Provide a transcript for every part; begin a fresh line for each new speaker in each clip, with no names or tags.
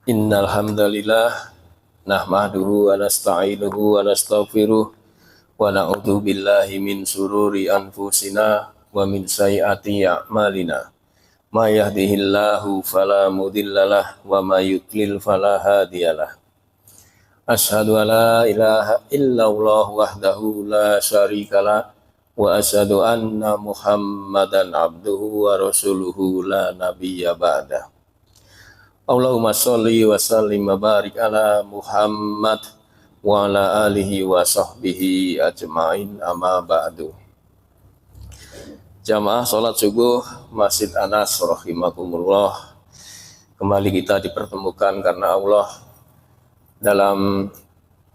Innal hamdalillah nahmaduhu wa nasta'inuhu wa nastaghfiruh wa na'udzu billahi min sururi anfusina wa min sayyiati a'malina. May yahdihillahu fala mudhillalah wa may yudlil fala hadiyalah. Asyhadu an la ilaha illallah wahdahu la syarikalah wa asyhadu anna Muhammadan abduhu wa rasuluhu la nabiyya ba'dah. Allahumma sholli wa sallim wa barik ala Muhammad wa ala alihi wa sahbihi ajma'in, amma ba'du. Jamaah sholat subuh Masjid Anas rahimakumullah, kembali kita dipertemukan karena Allah dalam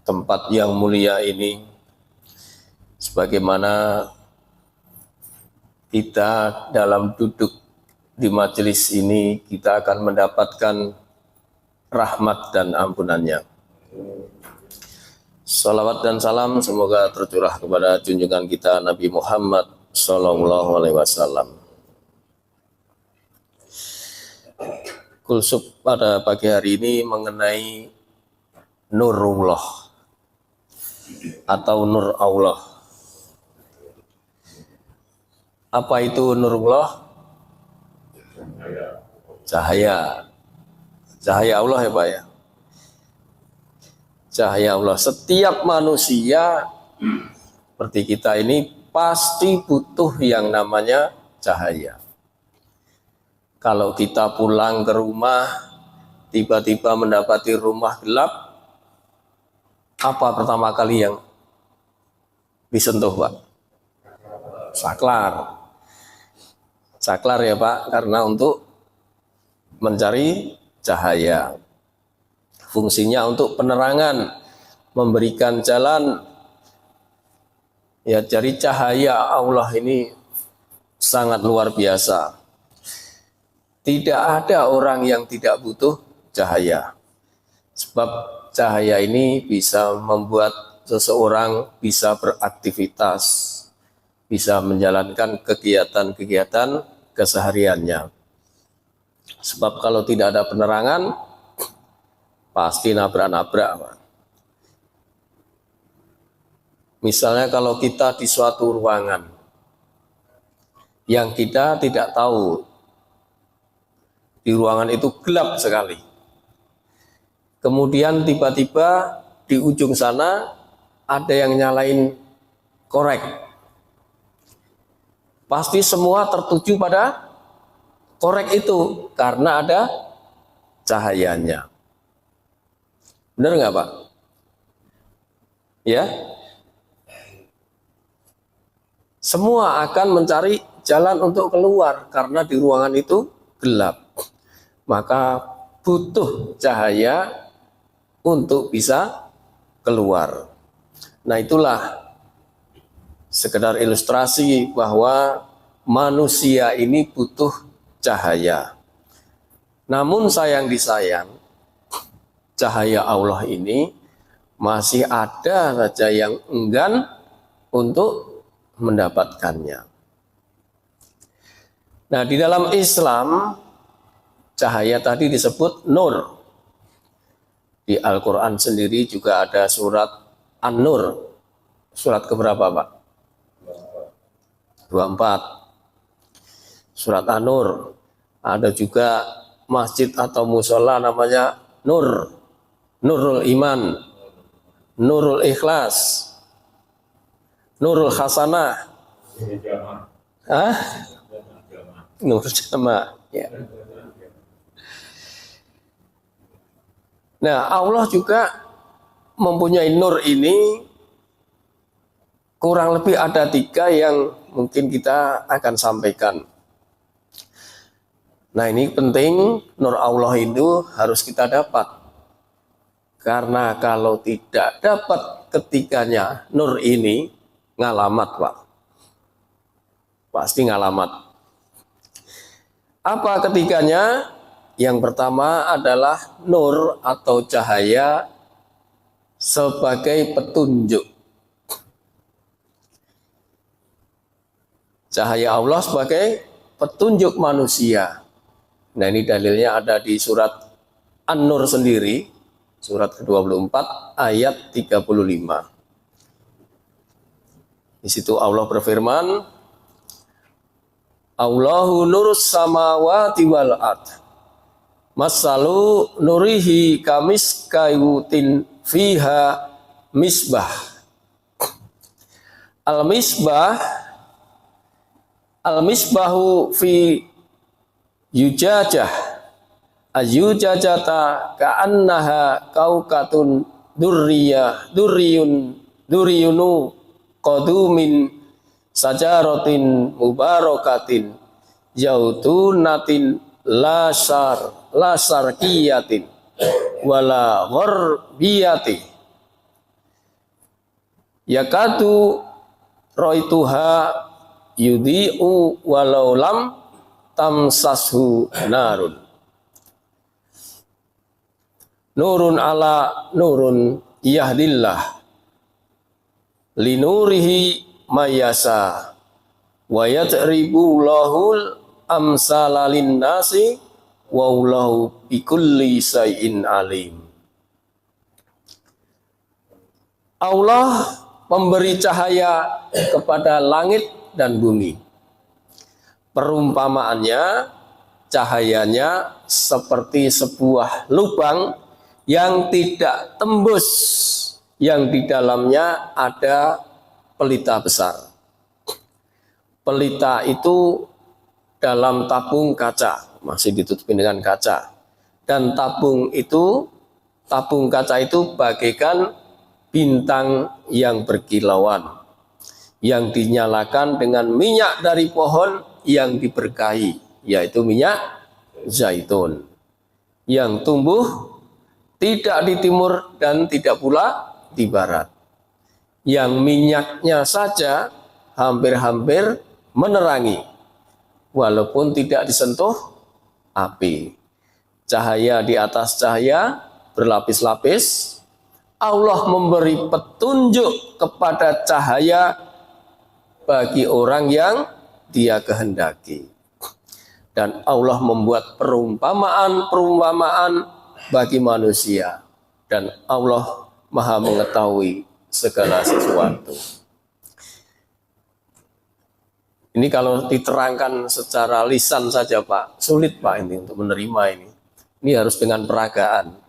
tempat yang mulia ini. Sebagaimana kita dalam duduk di majelis ini, kita akan mendapatkan rahmat dan ampunannya. Salawat dan salam semoga tercurah kepada junjungan kita Nabi Muhammad Sallallahu Alaihi Wasallam. Kulsub pada pagi hari ini mengenai Nurullah atau Nur Allah. Apa itu Nurullah? Cahaya Allah ya Pak ya. Cahaya Allah. Setiap manusia seperti kita ini pasti butuh yang namanya cahaya. Kalau kita pulang ke rumah, tiba-tiba mendapati rumah gelap, apa pertama kali yang disentuh Pak? Saklar. Saklar ya Pak, karena untuk mencari cahaya. Fungsinya untuk penerangan, memberikan jalan. Ya, jadi cahaya Allah ini sangat luar biasa. Tidak ada orang yang tidak butuh cahaya. Sebab cahaya ini bisa membuat seseorang bisa beraktivitas, bisa menjalankan kegiatan-kegiatan kesehariannya. Sebab kalau tidak ada penerangan, pasti nabrak-nabrak. Misalnya kalau kita di suatu ruangan yang kita tidak tahu, di ruangan itu gelap sekali. Kemudian tiba-tiba di ujung sana ada yang nyalain korek. Pasti semua tertuju pada korek itu karena ada cahayanya. Benar nggak Pak? Ya, semua akan mencari jalan untuk keluar karena di ruangan itu gelap. Maka butuh cahaya untuk bisa keluar. Nah, itulah sekedar ilustrasi bahwa manusia ini butuh cahaya. Namun sayang disayang, cahaya Allah ini masih ada saja yang enggan untuk mendapatkannya. Nah, di dalam Islam, cahaya tadi disebut nur. Di Al-Quran sendiri juga ada surat An-Nur. Surat keberapa Pak? 24. Surat An-Nur. Ada juga masjid atau musola namanya Nur. Nurul Iman, Nurul Ikhlas, Nurul Hasanah. Hah? Nur Jama. Ya. Nah, Allah juga mempunyai nur ini. Kurang lebih ada 3 yang mungkin kita akan sampaikan. Nah, ini penting, nur Allah itu harus kita dapat. Karena kalau tidak dapat ketiganya nur ini, ngalamat Pak. Pasti ngalamat. Apa ketiganya? Yang pertama adalah nur atau cahaya sebagai petunjuk. Cahaya Allah sebagai petunjuk manusia. Nah, ini dalilnya ada di surat An-Nur sendiri, surat ke-24 ayat 35. Di situ Allah berfirman, Allahu nurus samawati wal ard. Masalu nurihi kamiskayutin fiha misbah. Al-misbahu fi yujajah. Ayujajata ka'annaha kaukatun durriyunu qadumin sajaratin mubarakatin yautunatin lasarkiyatin wala gharbiyati yakatu roituha yudhi'u walau lam tamsashu narun nurun ala nurun yahdillah linurihi mayasa wa yadribu lahul amsalalin nasi wallahu bikulli syai'in alim. Allah memberi cahaya kepada langit dan bumi. Perumpamaannya, cahayanya seperti sebuah lubang yang tidak tembus, yang di dalamnya ada pelita besar. Pelita itu dalam tabung kaca, masih ditutupi dengan kaca. Dan tabung kaca itu bagaikan bintang yang berkilauan, yang dinyalakan dengan minyak dari pohon yang diberkahi, yaitu minyak zaitun, yang tumbuh tidak di timur dan tidak pula di barat, yang minyaknya saja hampir-hampir menerangi walaupun tidak disentuh api. Cahaya di atas cahaya berlapis-lapis. Allah memberi petunjuk kepada cahaya bagi orang yang Dia kehendaki. Dan Allah membuat perumpamaan bagi manusia, dan Allah Maha mengetahui segala sesuatu. Ini kalau diterangkan secara lisan saja Pak, sulit Pak ini untuk menerima ini. Ini harus dengan peragaan.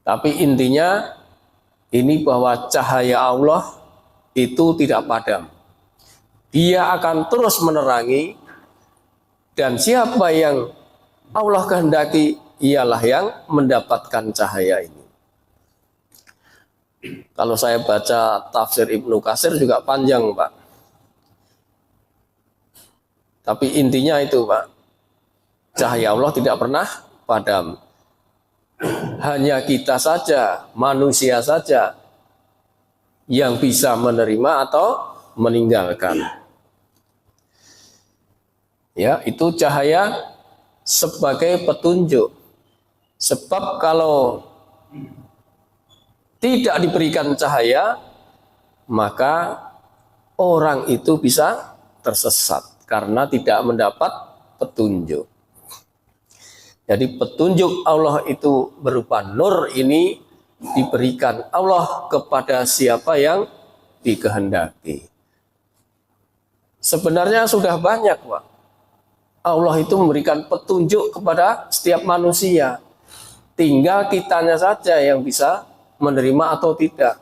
Tapi intinya ini bahwa cahaya Allah itu tidak padam. Dia akan terus menerangi, dan siapa yang Allah kehendaki ialah yang mendapatkan cahaya ini. Kalau saya baca tafsir Ibnu Katsir juga panjang Pak. Tapi intinya itu Pak, cahaya Allah tidak pernah padam. Hanya kita saja, manusia saja yang bisa menerima atau meninggalkan. Ya, itu cahaya sebagai petunjuk. Sebab kalau tidak diberikan cahaya, maka orang itu bisa tersesat karena tidak mendapat petunjuk. Jadi petunjuk Allah itu berupa nur, ini diberikan Allah kepada siapa yang dikehendaki. Sebenarnya sudah banyak Pak. Allah itu memberikan petunjuk kepada setiap manusia. Tinggal kitanya saja yang bisa menerima atau tidak.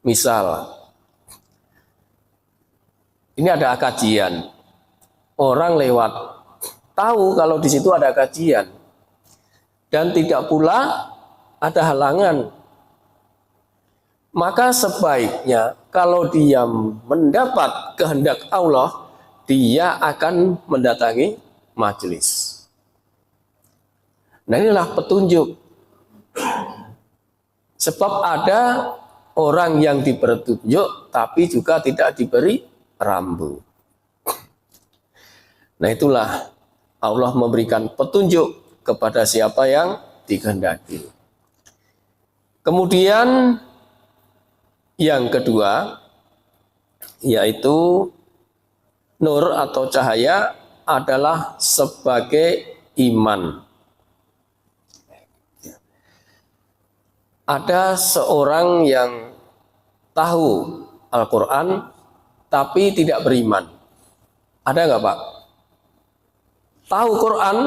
Misal, ini ada kajian. Orang lewat, tahu kalau di situ ada kajian. Dan tidak pula ada halangan. Maka sebaiknya kalau dia mendapat kehendak Allah, dia akan mendatangi majelis. Nah, inilah petunjuk. Sebab ada orang yang diberi petunjuk tapi juga tidak diberi rambu. Nah, itulah Allah memberikan petunjuk kepada siapa yang dikehendaki. Kemudian yang kedua yaitu nur atau cahaya adalah sebagai iman. Ada seorang yang tahu Al-Quran tapi tidak beriman. Ada nggak Pak? Tahu Quran,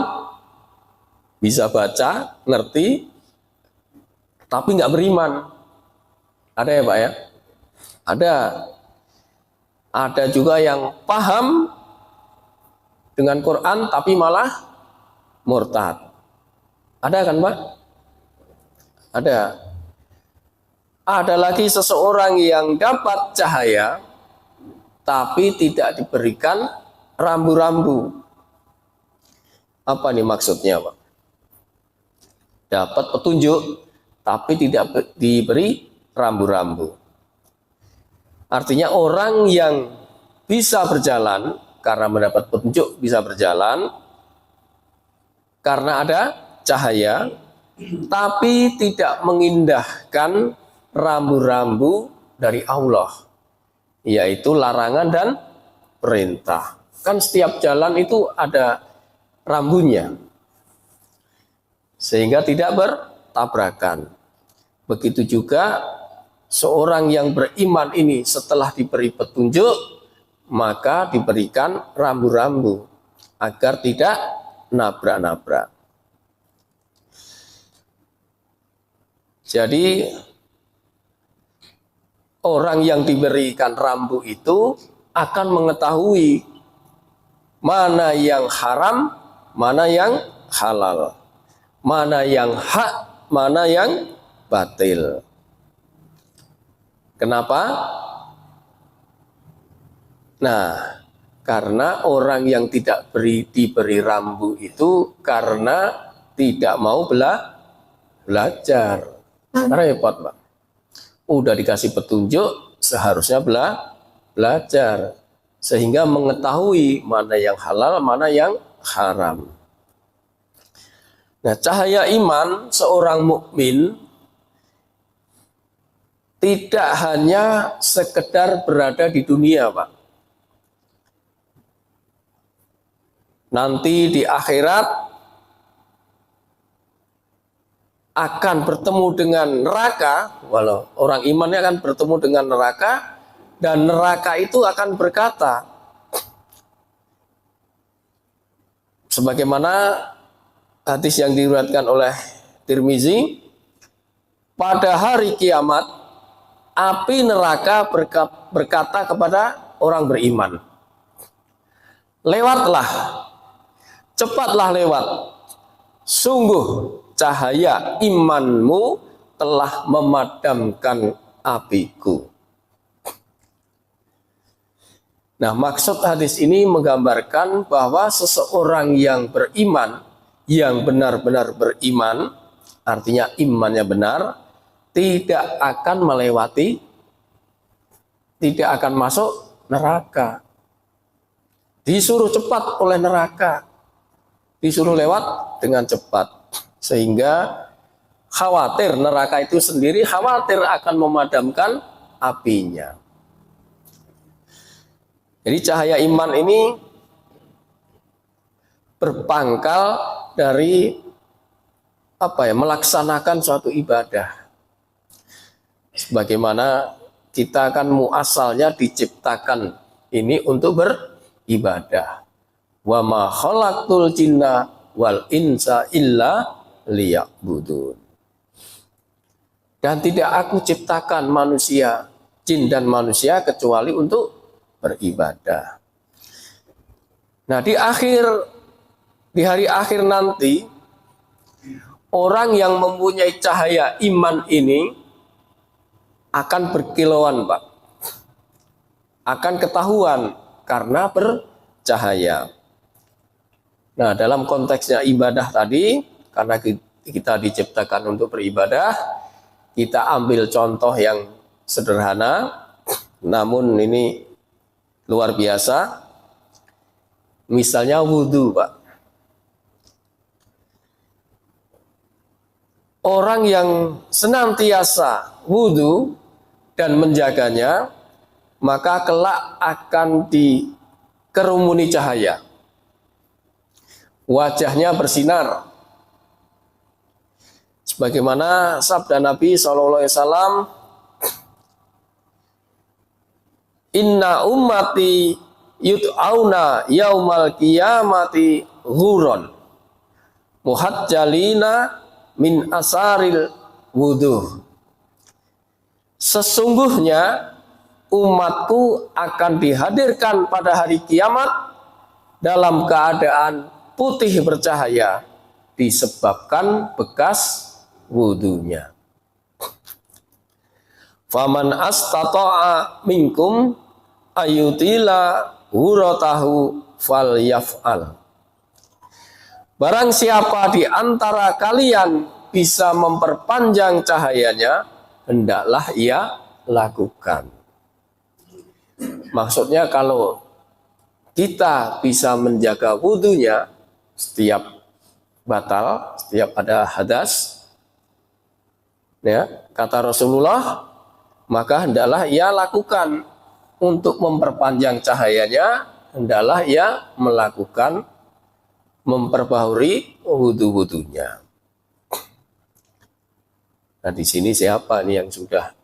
bisa baca, ngerti, tapi nggak beriman. Ada ya Pak ya? Ada. Ada juga yang paham dengan Quran tapi malah murtad. Ada kan Pak? Ada. Ada lagi seseorang yang dapat cahaya tapi tidak diberikan rambu-rambu. Apa nih maksudnya Pak? Dapat petunjuk tapi tidak diberi rambu-rambu. Artinya orang yang bisa berjalan karena mendapat petunjuk bisa berjalan karena ada cahaya tapi tidak mengindahkan rambu-rambu dari Allah, yaitu larangan dan perintah. Kan setiap jalan itu ada rambunya, sehingga tidak bertabrakan. Begitu juga seorang yang beriman ini setelah diberi petunjuk, maka diberikan rambu-rambu agar tidak nabrak-nabrak. Jadi orang yang diberikan rambu itu akan mengetahui mana yang haram, mana yang halal, mana yang hak, mana yang batil. Kenapa? Nah, karena orang yang tidak diberi rambu itu karena tidak mau belajar. Repot Pak. Udah dikasih petunjuk, seharusnya belajar. Sehingga mengetahui mana yang halal, mana yang haram. Nah, cahaya iman seorang mukmin tidak hanya sekedar berada di dunia, Pak. Nanti di akhirat akan bertemu dengan neraka, walau orang imannya akan bertemu dengan neraka, dan neraka itu akan berkata, sebagaimana hadis yang diriwayatkan oleh Tirmizi, pada hari kiamat api neraka berkata kepada orang beriman, lewatlah, cepatlah lewat, sungguh cahaya imanmu telah memadamkan apiku. Nah, maksud hadis ini menggambarkan bahwa seseorang yang beriman, yang benar-benar beriman, artinya imannya benar, tidak akan melewati, tidak akan masuk neraka. Disuruh cepat oleh neraka, disuruh lewat dengan cepat. Sehingga khawatir neraka itu sendiri khawatir akan memadamkan apinya. Jadi cahaya iman ini berpangkal dari melaksanakan suatu ibadah. Sebagaimana kita kan muasalnya diciptakan ini untuk beribadah. Wa ma khalaqtul jinna wal insa illa liya'budun. Dan tidak aku ciptakan manusia, jin dan manusia kecuali untuk beribadah. Nah, di hari akhir nanti, orang yang mempunyai cahaya iman ini akan berkilauan, Pak. Akan ketahuan karena bercahaya. Nah, dalam konteksnya ibadah tadi, karena kita diciptakan untuk beribadah, kita ambil contoh yang sederhana, namun ini luar biasa. Misalnya wudhu, Pak. Orang yang senantiasa wudhu dan menjaganya, maka kelak akan dikerumuni cahaya. wajahnya bersinar. Sebagaimana sabda Nabi SAW, inna ummati yud'auna yaumal qiyamati ghuron muhajjalina min asaril wuduh. Sesungguhnya umatku akan dihadirkan pada hari kiamat dalam keadaan putih bercahaya disebabkan bekas wudunya. Faman astata'a minkum ayutila huratahu falyaf'al. Barang siapa di antara kalian bisa memperpanjang cahayanya, hendaklah ia lakukan. Maksudnya kalau kita bisa menjaga wudunya, setiap batal, setiap ada hadas, ya, kata Rasulullah, maka hendaklah ia lakukan. Untuk memperpanjang cahayanya, hendaklah ia melakukan, memperbaharui wudu-wudunya. Nah, di sini siapa nih yang sudah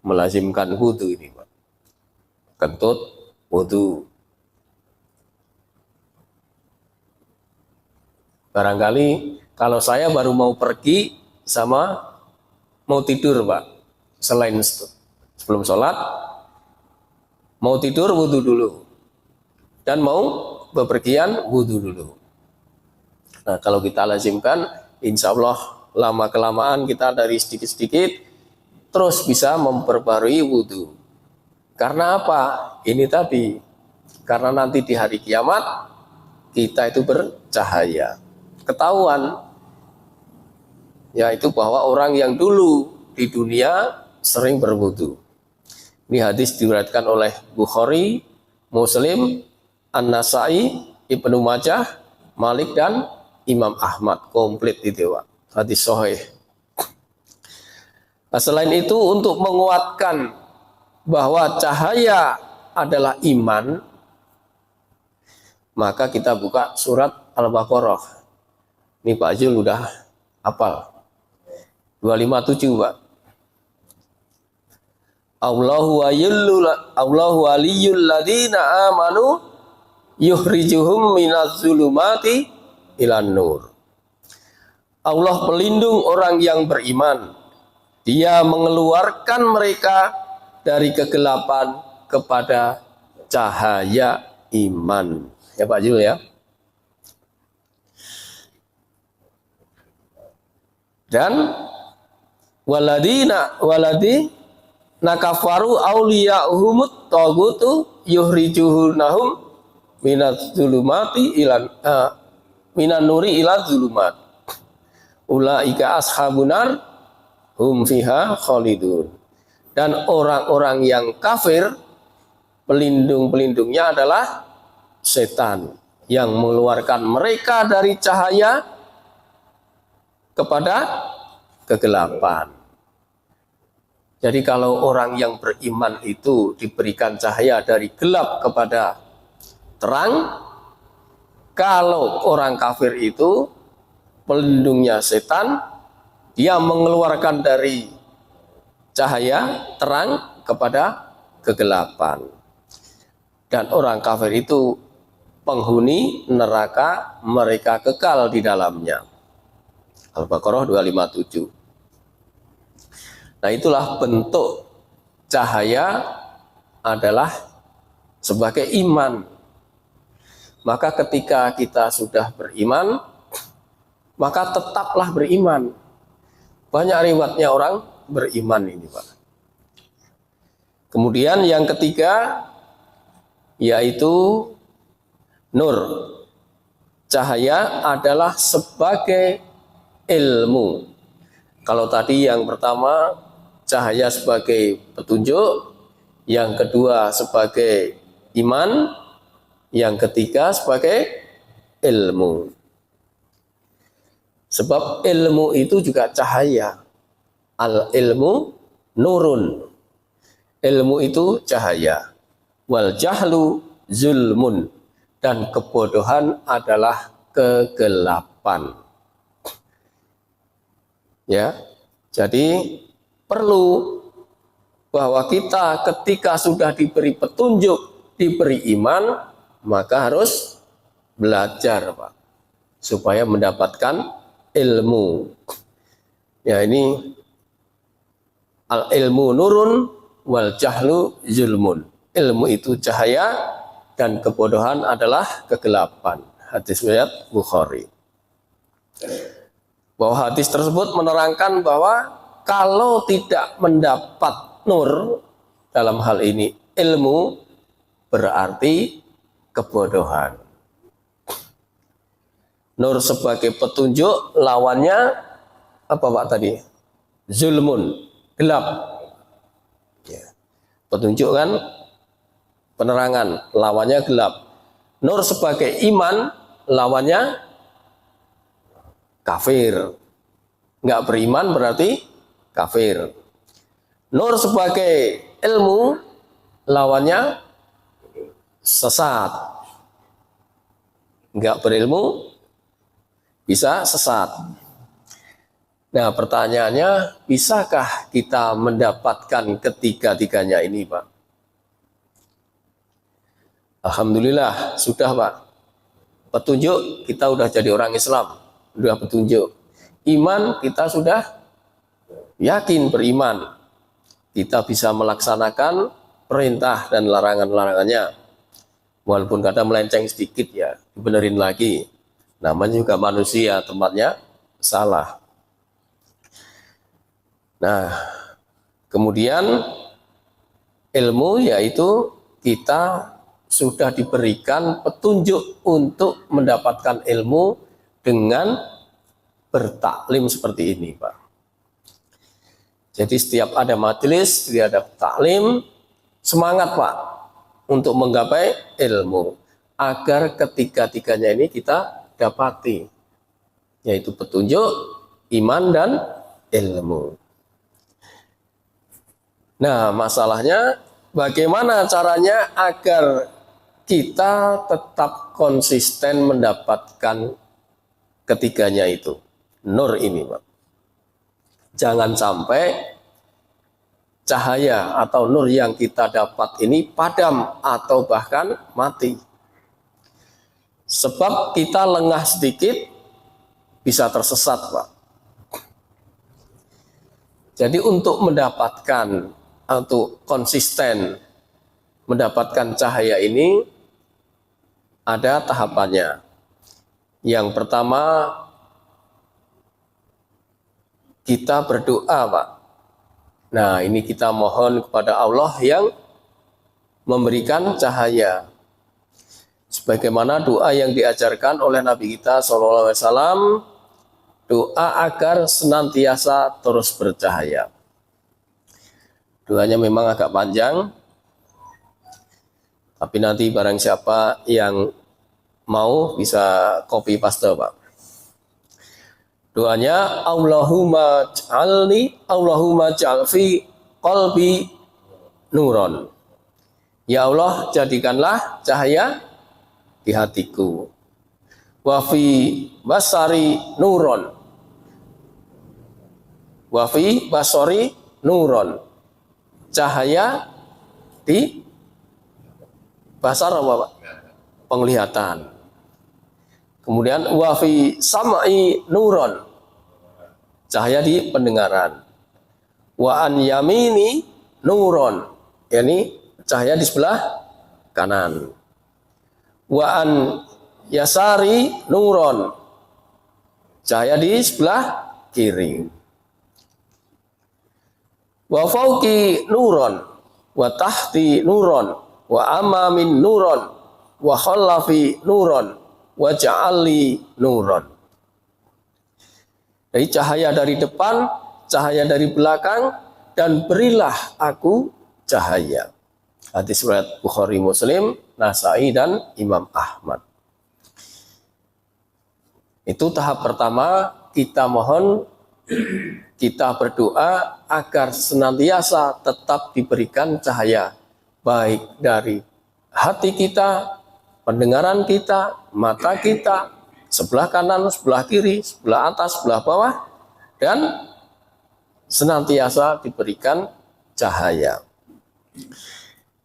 melazimkan wudu ini, Pak? Kentut wudu. Barangkali kalau saya baru mau pergi sama mau tidur, Pak. Selain sebelum sholat, mau tidur wudu dulu. Dan mau bepergian wudu dulu. Nah, kalau kita lazimkan, insya Allah lama-kelamaan kita dari sedikit-sedikit terus bisa memperbarui wudu. Karena apa? Ini tadi. Karena nanti di hari kiamat kita itu bercahaya. Ketahuan, yaitu bahwa orang yang dulu di dunia sering berwudu. Ini hadis diriwayatkan oleh Bukhari, Muslim, An-Nasai, Ibnu Majah, Malik dan Imam Ahmad. Komplit itu, Pak. Hadis sahih. Nah, selain itu untuk menguatkan bahwa cahaya adalah iman, maka kita buka surat Al-Baqarah. Ini Pak Jul udah hafal. 257, Pak. Allahu waliyul ladina amanu yukhrijuhum minaz zulumati ilan nur. Allah pelindung orang yang beriman. Dia mengeluarkan mereka dari kegelapan kepada cahaya iman. Ya Pak Jul ya. Dan waladi nakafaru awliya'uhumut tagutu yuhrijuhunahum minaz zulumati ilan minan nuri ila zulumat. Ulaika ashabunar hum fiha khalidun. Dan orang-orang yang kafir, pelindung-pelindungnya adalah setan yang mengeluarkan mereka dari cahaya kepada kegelapan. Jadi kalau orang yang beriman itu diberikan cahaya dari gelap kepada terang, kalau orang kafir itu pelindungnya setan, dia mengeluarkan dari cahaya terang kepada kegelapan. Dan orang kafir itu penghuni neraka, mereka kekal di dalamnya. Al-Baqarah 257. Nah, itulah bentuk cahaya adalah sebagai iman. Maka ketika kita sudah beriman, maka tetaplah beriman. Banyak riwayatnya orang beriman ini, Pak. Kemudian yang ketiga yaitu nur. Cahaya adalah sebagai ilmu. Kalau tadi yang pertama cahaya sebagai petunjuk, yang kedua sebagai iman, yang ketiga sebagai ilmu. Sebab ilmu itu juga cahaya. Al-ilmu nurun. Ilmu itu cahaya. Wal jahlu zulmun. Dan kebodohan adalah kegelapan. Ya, jadi perlu bahwa kita ketika sudah diberi petunjuk, diberi iman, maka harus belajar, Pak, supaya mendapatkan ilmu. Ya, ini al ilmu nurun wal jahlu zulmun. Ilmu itu cahaya dan kebodohan adalah kegelapan. Hadis riwayat Bukhari. Bahwa hadis tersebut menerangkan bahwa kalau tidak mendapat nur dalam hal ini ilmu, berarti kebodohan. Nur sebagai petunjuk, lawannya apa Pak tadi? Zulmun, gelap. Ya. Petunjuk kan penerangan, lawannya gelap. Nur sebagai iman, lawannya kafir. Enggak beriman berarti kafir. Nur sebagai ilmu, lawannya sesat. Enggak berilmu, bisa sesat. Nah, pertanyaannya, bisakah kita mendapatkan ketiga-tiganya ini, Pak? Alhamdulillah, sudah, Pak. Petunjuk, kita udah jadi orang Islam. Sudah petunjuk. Iman, kita sudah yakin beriman. Kita bisa melaksanakan perintah dan larangan-larangannya. Walaupun kadang melenceng sedikit ya, dibenerin lagi. Namanya juga manusia, tempatnya salah. Nah, kemudian ilmu yaitu kita sudah diberikan petunjuk untuk mendapatkan ilmu dengan bertaklim seperti ini, Pak. Jadi setiap ada majelis, setiap ada taklim, semangat, Pak, untuk menggapai ilmu agar ketiga-tiganya ini kita dapati, yaitu petunjuk, iman, dan ilmu. Nah, masalahnya bagaimana caranya agar kita tetap konsisten mendapatkan ketiganya itu, nur ini, Pak. Jangan sampai cahaya atau nur yang kita dapat ini padam atau bahkan mati. Sebab kita lengah sedikit bisa tersesat, Pak. Jadi untuk mendapatkan atau konsisten mendapatkan cahaya ini ada tahapannya. Yang pertama, kita berdoa, Pak. Nah, ini kita mohon kepada Allah yang memberikan cahaya. Sebagaimana doa yang diajarkan oleh Nabi kita SAW, doa agar senantiasa terus bercahaya. Doanya memang agak panjang, tapi nanti barang siapa yang mau bisa copy paste, Pak. Doanya, Allahumma ja'al fi qalbi nuron. Ya Allah, jadikanlah cahaya di hatiku. Wa fi basari nuron. Wa fi basari nuron. Cahaya di basar apa, Pak? Penglihatan. Kemudian wa fi sam'i nuron. Cahaya di pendengaran. Wa an yamini nuron. Yani cahaya di sebelah kanan. Wa an yasari nuron. Cahaya di sebelah kiri. Wa fauqi nuron, wa tahti nuron, wa amamin nuron, wa khallafi nuron, wa ja'ali nuron. Jadi cahaya dari depan, cahaya dari belakang, dan berilah aku cahaya. Hadis riwayat Bukhari, Muslim, Nasai, dan Imam Ahmad. Itu tahap pertama, kita mohon, kita berdoa agar senantiasa tetap diberikan cahaya, baik dari hati kita, pendengaran kita, mata kita, sebelah kanan, sebelah kiri, sebelah atas, sebelah bawah, dan senantiasa diberikan cahaya.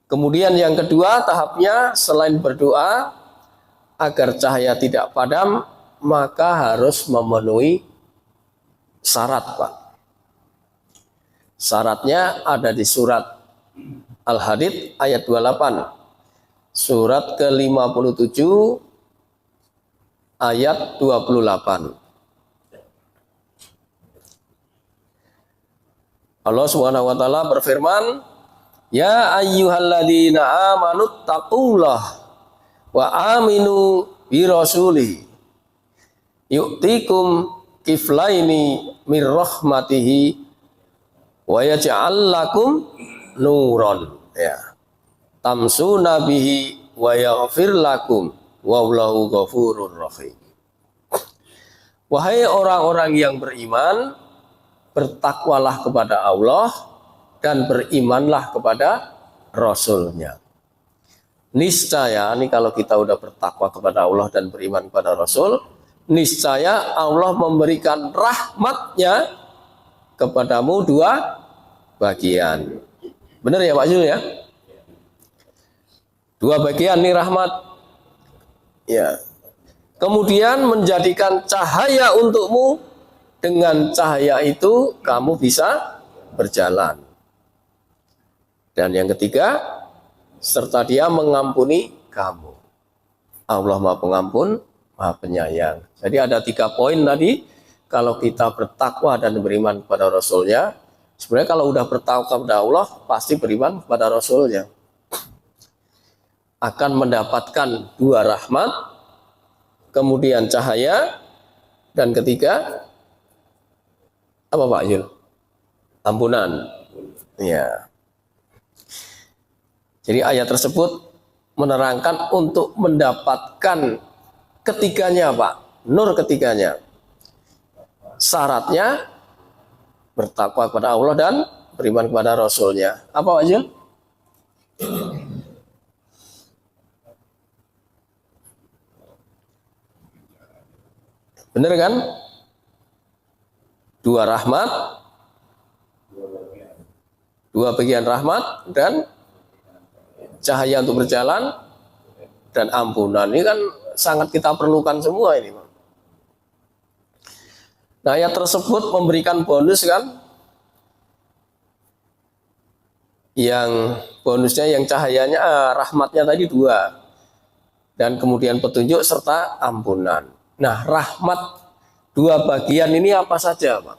Kemudian yang kedua tahapnya, selain berdoa agar cahaya tidak padam, maka harus memenuhi syarat, Pak. Syaratnya ada di surat Al-Hadid ayat 28. Surat ke-57 ayat 28. Allah Subhanahu wa taala berfirman, "Ya ayyuhalladzina amanu taqullah wa aminu bi rasulih yu'tikum kiflaini mir rahmatihi wa yaj'al lakum nuron." Ya. Tamsuna bihi wa yaghfir lakum wallahu ghafurur rahim. Wahai orang-orang yang beriman, bertakwalah kepada Allah dan berimanlah kepada Rasul-Nya. Niscaya, ini kalau kita udah bertakwa kepada Allah dan beriman kepada Rasul, niscaya Allah memberikan rahmat-Nya kepadamu dua bagian. Benar ya Pak Zul ya? Dua bagian nih rahmat. Ya. Kemudian menjadikan cahaya untukmu, dengan cahaya itu kamu bisa berjalan. Dan yang ketiga, serta Dia mengampuni kamu. Allah Maha Pengampun, Maha Penyayang. Jadi ada 3 poin tadi. Kalau kita bertakwa dan beriman kepada Rasul-Nya, sebenarnya kalau udah bertakwa kepada Allah, pasti beriman kepada Rasul-Nya, akan mendapatkan 2 rahmat, kemudian cahaya, dan ketiga apa Pak Yul? Ampunan. Ya. Jadi ayat tersebut menerangkan untuk mendapatkan ketiganya Pak, nur ketiganya. Syaratnya bertakwa kepada Allah dan beriman kepada Rasul-Nya. Apa Pak Yul? Bener kan? 2 rahmat, 2 bagian rahmat, dan cahaya untuk berjalan, dan ampunan. Ini kan sangat kita perlukan semua ini. Nah, ayat tersebut memberikan bonus kan? Yang bonusnya, yang cahayanya, rahmatnya tadi 2. Dan kemudian petunjuk serta ampunan. Nah, rahmat 2 bagian ini apa saja, Pak?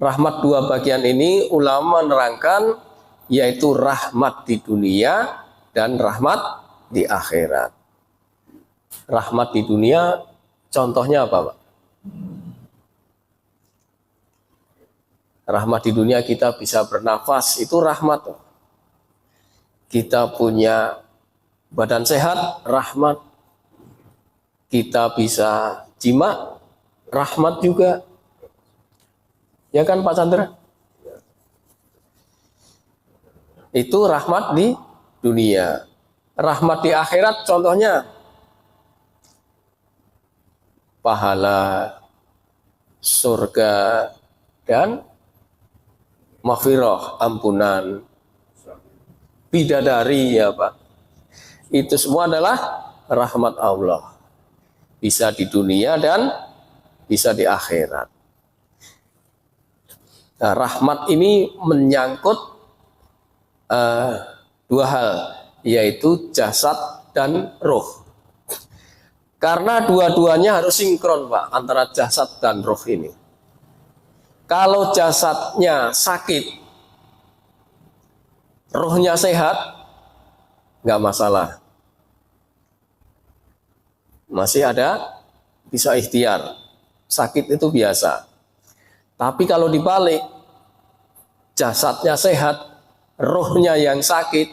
Rahmat 2 bagian ini ulama menerangkan yaitu rahmat di dunia dan rahmat di akhirat. Rahmat di dunia contohnya apa, Pak? Rahmat di dunia kita bisa bernafas, itu rahmat. Kita punya badan sehat, rahmat. Kita bisa jima, rahmat juga. Ya kan Pak Chandra? Itu rahmat di dunia. Rahmat di akhirat contohnya pahala, surga, dan maghfirah, ampunan, bidadari ya Pak. Itu semua adalah rahmat Allah. Bisa di dunia dan bisa di akhirat. Nah, rahmat ini menyangkut 2 hal, yaitu jasad dan roh. Karena dua-duanya harus sinkron Pak, antara jasad dan roh ini. Kalau jasadnya sakit, rohnya sehat, nggak masalah. Masih ada, bisa ikhtiar. Sakit itu biasa. Tapi kalau dibalik, jasadnya sehat, rohnya yang sakit,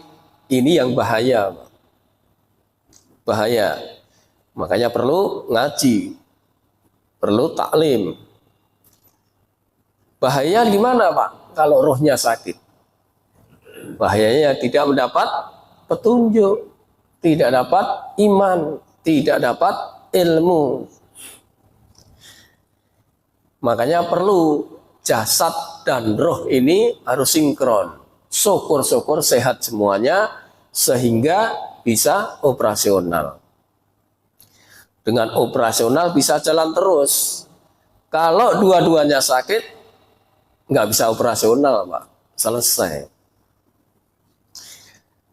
ini yang bahaya. Bahaya. Makanya perlu ngaji, perlu taklim. Bahaya gimana Pak? Kalau rohnya sakit. Bahayanya tidak mendapat petunjuk, tidak dapat iman. tidak dapat ilmu. Makanya perlu jasad dan roh ini harus sinkron. Syukur-syukur sehat semuanya sehingga bisa operasional. Dengan operasional bisa jalan terus. Kalau dua-duanya sakit, nggak bisa operasional, Pak. Selesai.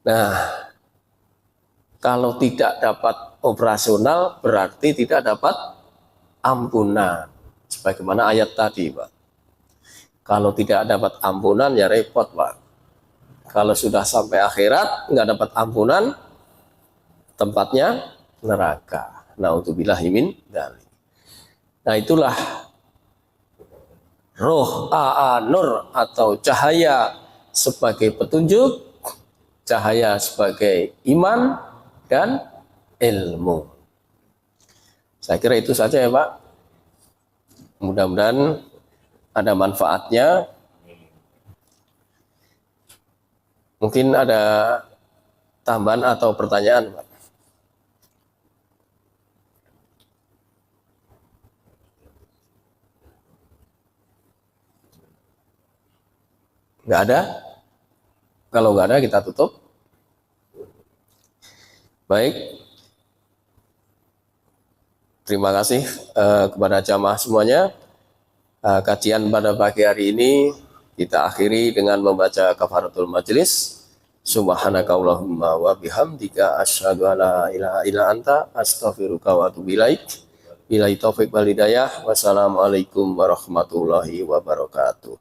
Nah, kalau tidak dapat operasional berarti tidak dapat ampunan. Sebagaimana ayat tadi, Pak. Kalau tidak dapat ampunan ya repot, Pak. Kalau sudah sampai akhirat nggak dapat ampunan, tempatnya neraka. Na'udzubillahi min dzalik. Nah, itulah roh nur atau cahaya sebagai petunjuk, cahaya sebagai iman dan ilmu. Saya kira itu saja ya, Pak. Mudah-mudahan ada manfaatnya. Mungkin ada tambahan atau pertanyaan, Pak? Nggak ada? Kalau nggak ada kita tutup. Baik. Terima kasih kepada jamaah semuanya. Kajian pada pagi hari ini kita akhiri dengan membaca kafaratul majelis. Subhanakallahumma wa bihamdika asyhadu an la ilaha illa anta astaghfiruka wa atubu ilaik. Billahi taufik wal hidayah. Wassalamualaikum warahmatullahi wabarakatuh.